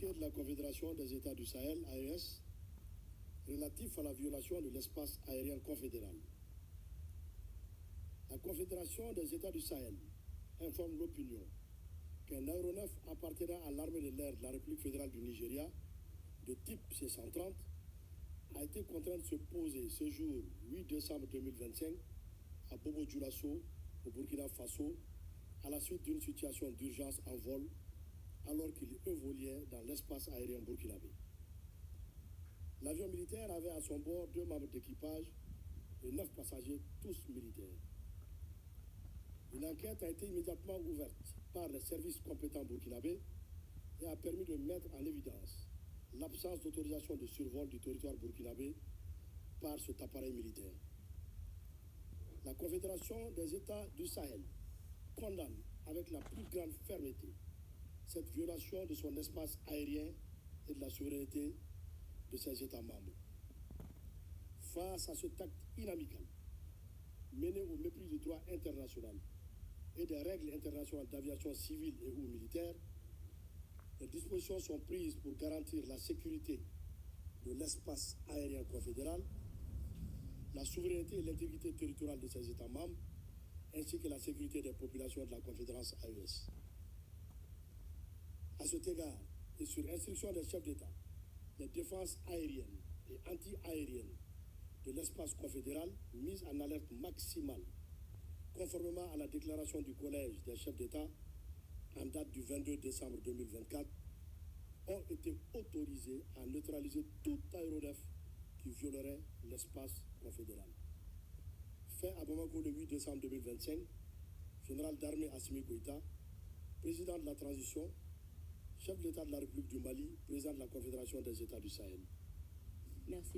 communiqué de la Confédération des États du Sahel, AES, relatif à la violation de l'espace aérien confédéral. La Confédération des États du Sahel informe l'opinion qu'un aéronef appartenant à l'armée de l'air de la République fédérale du Nigeria, de type C-130, a été contraint de se poser ce jour 8 décembre 2025 à Bobo Dioulasso, au Burkina Faso, à la suite d'une situation d'urgence en vol, alors qu'il évoluait dans l'espace aérien burkinabé. L'avion militaire avait à son bord 2 membres d'équipage et 9 passagers, tous militaires. Une enquête a été immédiatement ouverte par les services compétents burkinabés et a permis de mettre en évidence l'absence d'autorisation de survol du territoire burkinabé par cet appareil militaire. La Confédération des États du Sahel condamne avec la plus grande fermeté cette violation de son espace aérien et de la souveraineté de ses États membres. Face à cet acte inamical, mené au mépris du droit international et des règles internationales d'aviation civile et ou militaire, les dispositions sont prises pour garantir la sécurité de l'espace aérien confédéral, la souveraineté et l'intégrité territoriale de ses États membres, ainsi que la sécurité des populations de la Confédération AES. À cet égard, et sur instruction des chefs d'État, les défenses aériennes et anti-aériennes de l'espace confédéral mises en alerte maximale, conformément à la déclaration du Collège des chefs d'État en date du 22 décembre 2024, ont été autorisées à neutraliser tout aéronef qui violerait l'espace confédéral. Fait à Bamako le 8 décembre 2025, général d'armée Assimi Goïta, président de la transition, chef de l'État de la République du Mali, président de la Confédération des États du Sahel. Merci.